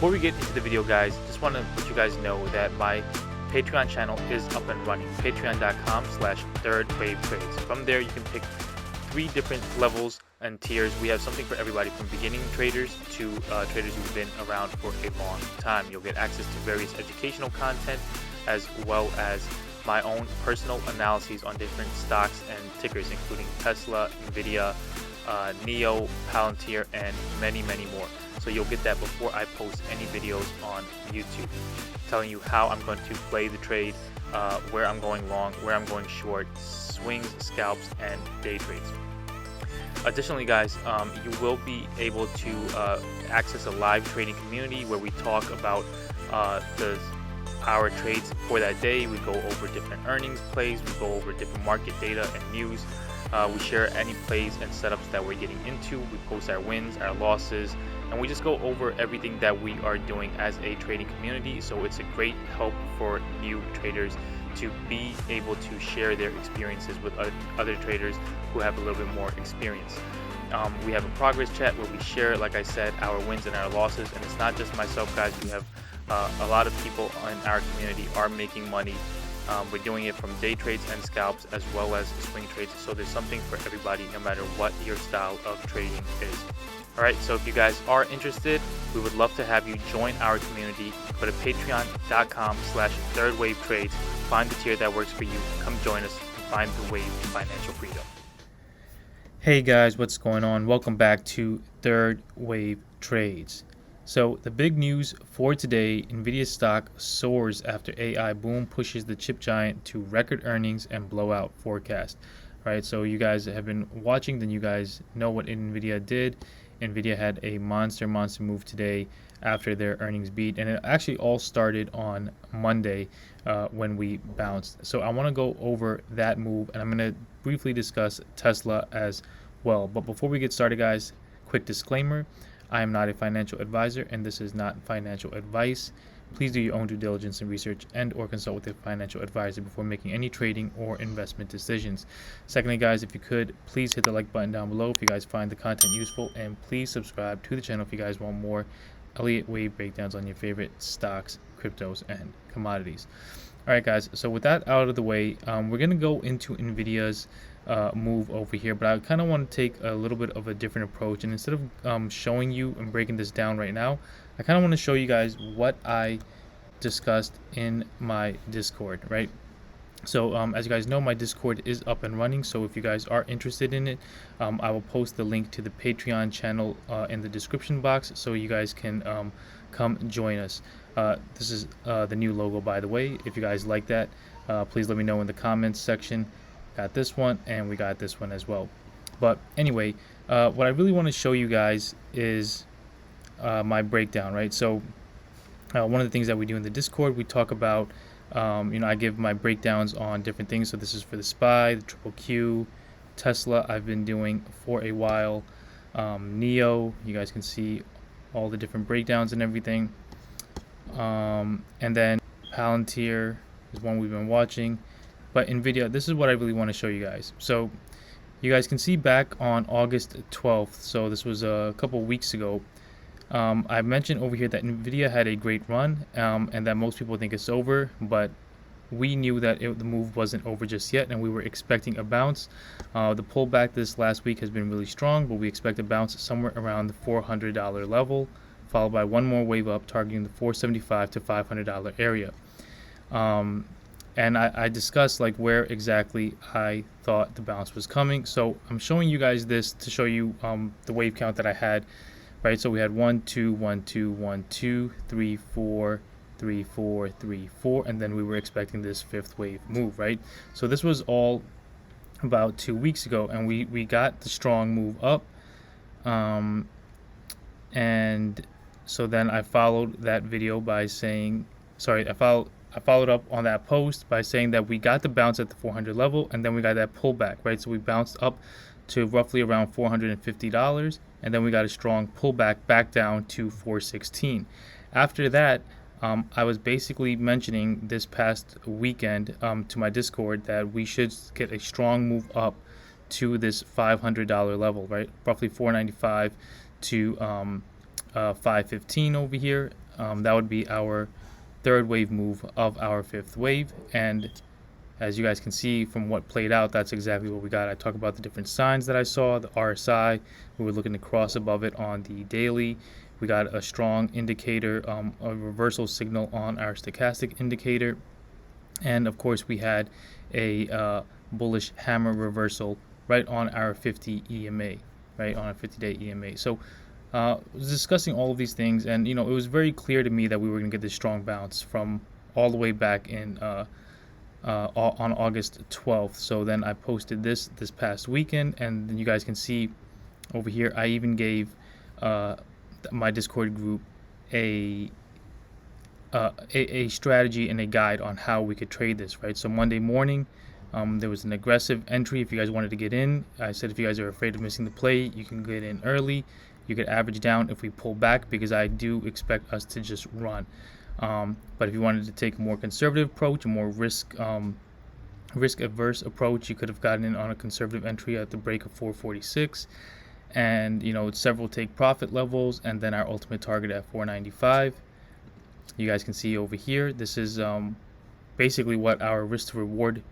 before we get into the video, guys, just want to let you guys know that my Patreon channel is up and running. Patreon.com/thirdwavetrades. From there, you can pick 3 different levels and tiers. We have something for everybody from beginning traders to traders who've been around for a long time. You'll get access to various educational content as well as my own personal analyses on different stocks and tickers, including Tesla, NVDA, NEO, Palantir, and many more. So you'll get that before I post any videos on YouTube, telling you how I'm going to play the trade, where I'm going long, where I'm going short, swings, scalps, and day trades. Additionally, guys, you will be able to access a live trading community where we talk about our trades for that day. We go over different earnings plays, we go over different market data and news. We share any plays and setups that we're getting into. We post our wins, our losses, and we just go over everything that we are doing as a trading community. So it's a great help for new traders to be able to share their experiences with other traders who have a little bit more experience. We have a progress chat where we share, like I said, our wins and our losses. And it's not just myself, guys. We have a lot of people in our community are making money. We're doing it from day trades and scalps as well as swing trades. So there's something for everybody, no matter what your style of trading is. Alright, so if you guys are interested, we would love to have you join our community. Go to patreon.com/thirdwavetrades. Find the tier that works for you. Come join us and find the way to financial freedom. Hey guys, what's going on? Welcome back to Third Wave Trades. So the big news for today, NVIDIA stock soars after AI boom pushes the chip giant to record earnings and blowout forecast. Right, so you guys have been watching, then you guys know what NVIDIA did. NVIDIA had a monster move today after their earnings beat, and it actually all started on Monday when we bounced. So I want to go over that move, and I'm going to briefly discuss Tesla as well. But before we get started, guys, quick disclaimer: I am not a financial advisor, and this is not financial advice. Please do your own due diligence and research and/or consult with a financial advisor before making any trading or investment decisions. Secondly, guys, if you could, please hit the like button down below if you guys find the content useful, and please subscribe to the channel if you guys want more Elliott wave breakdowns on your favorite stocks, cryptos, and commodities. All right, guys, so with that out of the way, we're going to go into NVIDIA's move over here, but I kind of want to take a little bit of a different approach, and instead of showing you and breaking this down right now, I kind of want to show you guys what I discussed in my Discord, right? So as you guys know, my Discord is up and running, so if you guys are interested in it, I will post the link to the Patreon channel in the description box so you guys can come join us. This is the new logo, by the way. If you guys like that, please let me know in the comments section. Got this one, and we got this one as well. But anyway, what I really want to show you guys is my breakdown, right? So one of the things that we do in the Discord, we talk about, I give my breakdowns on different things. So this is for the SPY, the Triple Q, Tesla I've been doing for a while, NEO, you guys can see all the different breakdowns and everything. And then Palantir is one we've been watching. But NVIDIA, this is what I really want to show you guys. So you guys can see back on August 12th, so this was a couple weeks ago, I mentioned over here that NVIDIA had a great run, and that most people think it's over, but we knew that the move wasn't over just yet, and we were expecting a bounce. The pullback this last week has been really strong, but we expect a bounce somewhere around the $400 level, followed by one more wave up targeting the $475 to $500 area. And I discussed like where exactly I thought the bounce was coming. So I'm showing you guys this to show you the wave count that I had, right? So we had 1 2 1 2 1 2 3 4 3 4 3 4, and then we were expecting this 5th wave move, right? So this was all about 2 weeks ago, and we got the strong move up, and so then I followed that video by saying, I followed up on that post by saying that we got the bounce at the 400 level, and then we got that pullback, right? So we bounced up to roughly around $450, and then we got a strong pullback back down to 416. After that, I was basically mentioning this past weekend to my Discord that we should get a strong move up to this $500 level, right? Roughly 495 to 515 over here. that would be our third wave move of our fifth wave. And as you guys can see from what played out, that's exactly what we got. I talked about the different signs that I saw. The RSI, we were looking to cross above it on the daily. We got a strong indicator, a reversal signal on our stochastic indicator. And of course, we had a bullish hammer reversal right on our 50 EMA, right on a 50-day EMA. So I was discussing all of these things, and it was very clear to me that we were going to get this strong bounce from all the way back in on August 12th. So then I posted this past weekend, and then you guys can see over here I even gave my Discord group a strategy and a guide on how we could trade this, right? So Monday morning, there was an aggressive entry if you guys wanted to get in. I said if you guys are afraid of missing the play, you can get in early. You could average down if we pull back, because I do expect us to just run. But if you wanted to take a more conservative approach, a more risk averse approach, you could have gotten in on a conservative entry at the break of 446, and several take profit levels, and then our ultimate target at 495. You guys can see over here, this is basically what our risk to reward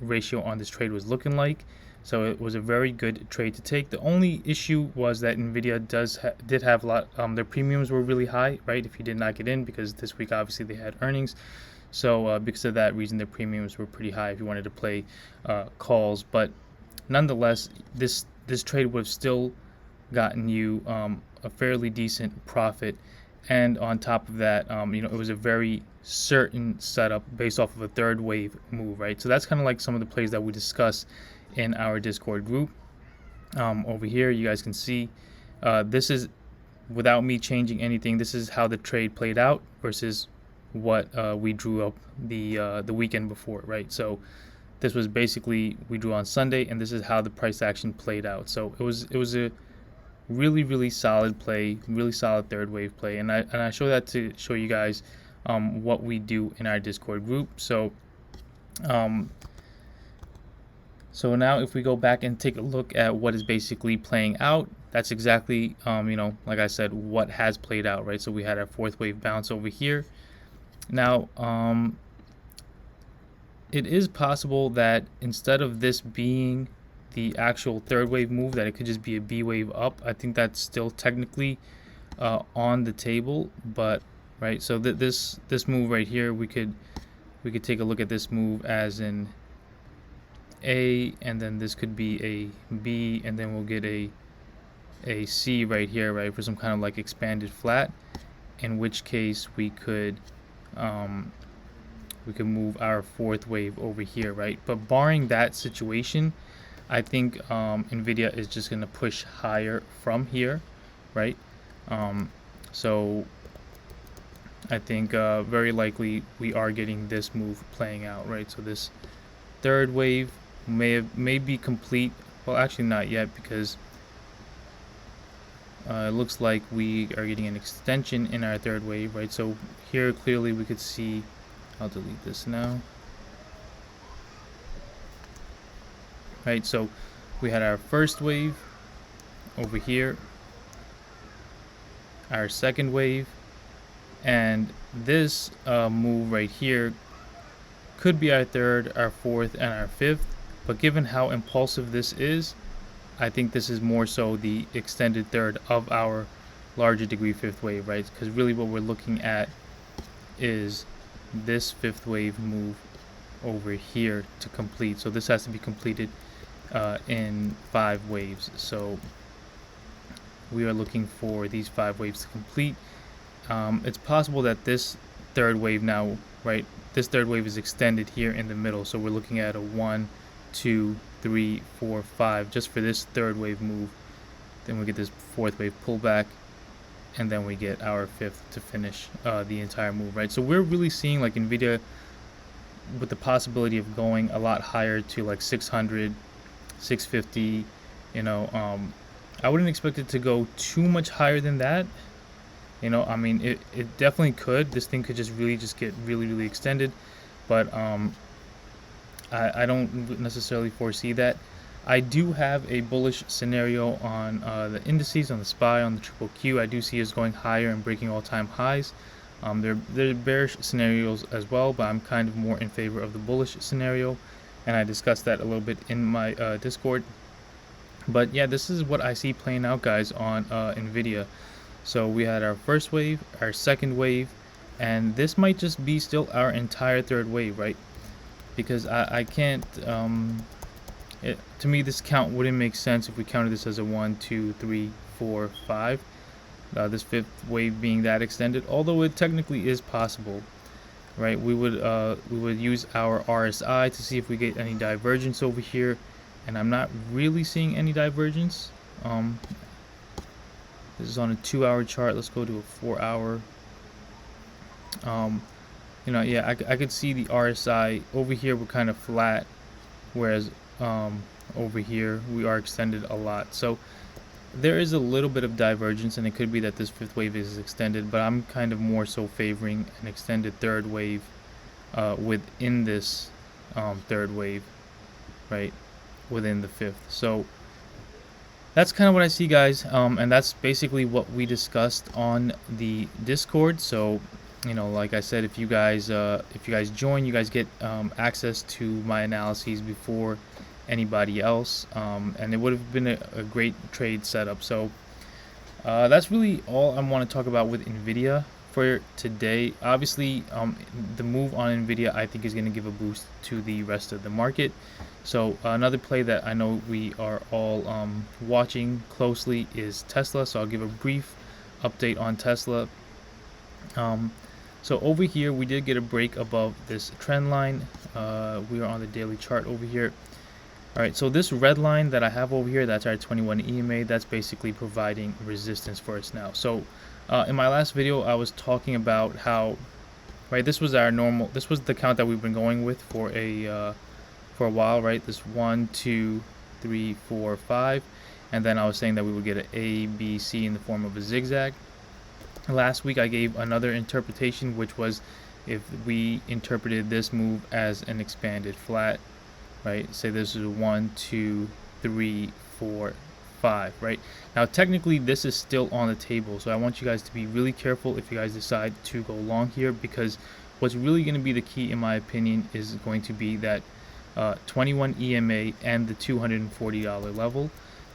ratio on this trade was looking like. So it was a very good trade to take. The only issue was that NVIDIA did have a lot, their premiums were really high, right? If you did not get in, because this week obviously they had earnings. So because of that reason, their premiums were pretty high if you wanted to play calls. But nonetheless, this trade would have still gotten you a fairly decent profit. And on top of that, it was a very certain setup based off of a third wave move, right? So that's kind of like some of the plays that we discuss in our Discord group. Over here, you guys can see this is without me changing anything. This is how the trade played out versus what we drew up the weekend before, right? So this was basically we drew on Sunday, and this is how the price action played out. So it was a really solid play, really solid third wave play, and I show that to show you guys what we do in our Discord group. So now if we go back and take a look at what is basically playing out, that's exactly like I said, what has played out, right? So we had our fourth wave bounce over here. Now it is possible that instead of this being the actual third wave move, that it could just be a B wave up. I think that's still technically on the table, but right, so this move right here, we could take a look at this move as in A, and then this could be a B, and then we'll get a C right here, right, for some kind of like expanded flat, in which case we could move our fourth wave over here, right? But barring that situation, I think NVIDIA is just going to push higher from here, right? So I think very likely we are getting this move playing out, right? So this third wave may be complete. Well, actually not yet, because it looks like we are getting an extension in our third wave, right? So here clearly we could see, I'll delete this now. Right, so we had our first wave over here, our second wave, and this move right here could be our third, our fourth, and our fifth. But given how impulsive this is, I think this is more so the extended third of our larger degree fifth wave, right? Because really what we're looking at is this fifth wave move over here to complete. So this has to be completed in 5 waves. So we are looking for these 5 waves to complete. It's possible that this third wave now, right, this third wave is extended here in the middle. So we're looking at a 1, 2, 3, 4, 5 just for this third wave move. Then we get this fourth wave pullback, and then we get our fifth to finish the entire move, right? So we're really seeing like NVIDIA with the possibility of going a lot higher to like 600, 650. I wouldn't expect it to go too much higher than that. I mean, it definitely could. This thing could just get really extended, but I don't necessarily foresee that. I do have a bullish scenario on the indices, on the SPY, on the triple Q. I do see us going higher and breaking all-time highs. There are bearish scenarios as well, but I'm kind of more in favor of the bullish scenario, and I discussed that a little bit in my Discord. But yeah, this is what I see playing out, guys, on NVIDIA. So we had our first wave, our second wave, and this might just be still our entire third wave, right? Because I can't, to me, this count wouldn't make sense if we counted this as a 1, 2, 3, 4, 5. This fifth wave being that extended, although it technically is possible, right? We would use our RSI to see if we get any divergence over here, and I'm not really seeing any divergence. This is on a 2-hour chart. Let's go to a 4-hour. Yeah, I could see the RSI over here. We're kind of flat, whereas over here we are extended a lot. So there is a little bit of divergence, and it could be that this fifth wave is extended, but I'm kind of more so favoring an extended third wave within this third wave, right, within the fifth. So that's kind of what I see, guys, and that's basically what we discussed on the Discord. So like I said, if you guys join, you guys get access to my analyses before anybody else, and it would have been a great trade setup. So that's really all I want to talk about with NVIDIA for today. Obviously, the move on NVIDIA, I think, is going to give a boost to the rest of the market. So another play that I know we are all watching closely is Tesla. So I'll give a brief update on Tesla. So over here, we did get a break above this trend line. We are on the daily chart over here. All right, so this red line that I have over here, that's our 21 EMA. That's basically providing resistance for us now. So in my last video, I was talking about how, right, this was the count that we've been going with for a while, right? This 1, 2, 3, 4, 5, and then I was saying that we would get an A, B, C in the form of a zigzag. Last week I gave another interpretation, which was if we interpreted this move as an expanded flat, right? Say this is 1, 2, 3, 4, 5, right? Now technically this is still on the table, so I want you guys to be really careful if you guys decide to go long here, because what's really going to be the key, in my opinion, is going to be that 21 EMA and the $240 level,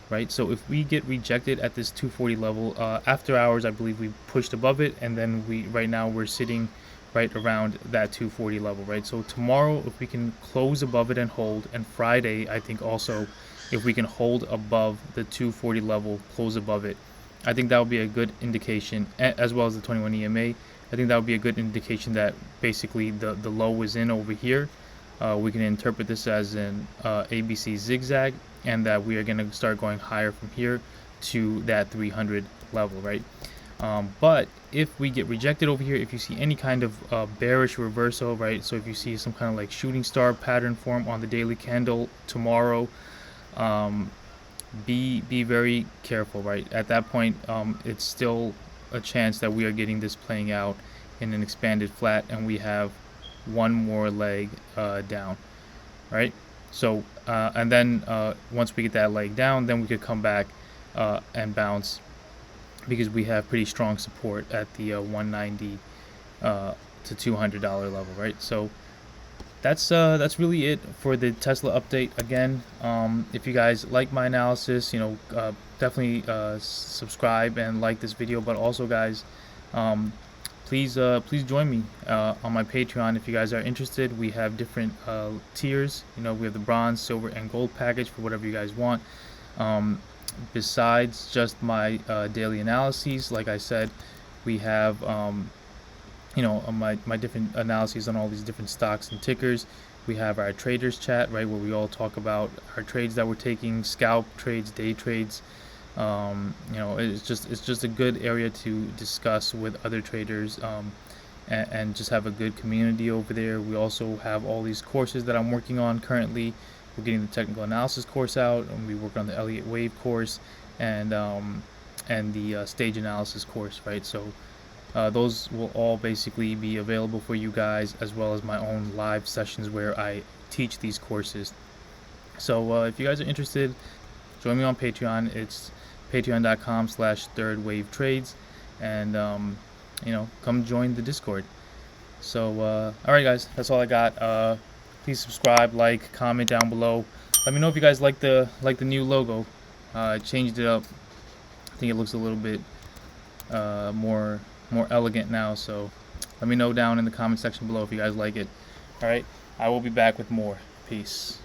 right? So if we get rejected at this 240 level, after hours, I believe we pushed above it, and then right now we're sitting right around that 240 level, right? So tomorrow, if we can close above it and hold, and Friday, I think also, if we can hold above the 240 level, close above it, I think that would be a good indication, as well as the 21 EMA. I think that would be a good indication that basically the low is in over here. We can interpret this as an ABC zigzag, and that we are going to start going higher from here to that 300 level, right? But if we get rejected over here, if you see any kind of bearish reversal, right? So if you see some kind of like shooting star pattern form on the daily candle tomorrow, be very careful, right? At that point, it's still a chance that we are getting this playing out in an expanded flat, and we have one more leg down, right? So and then once we get that leg down, then we could come back and bounce, because we have pretty strong support at the 190 to $200 level, right? So that's really it for the Tesla update. Again, if you guys like my analysis, definitely subscribe and like this video. But also, guys, please join me on my Patreon if you guys are interested. We have different tiers. We have the bronze, silver, and gold package for whatever you guys want. Besides just my daily analyses, like I said, we have my different analyses on all these different stocks and tickers. We have our traders chat, right, where we all talk about our trades that we're taking, scalp trades, day trades. It's just a good area to discuss with other traders, and just have a good community over there. We also have all these courses that I'm working on currently. We're getting the technical analysis course out, and we work on the Elliott wave course and the stage analysis course, right? So those will all basically be available for you guys, as well as my own live sessions where I teach these courses. So if you guys are interested, join me on Patreon. It's patreon.com/thirdwavetrades, and come join the Discord. So all right, guys, that's all I got. Please subscribe, like, comment down below. Let me know if you guys like the new logo. I changed it up. I think it looks a little bit more elegant now. So let me know down in the comment section below if you guys like it. All right, I will be back with more. Peace.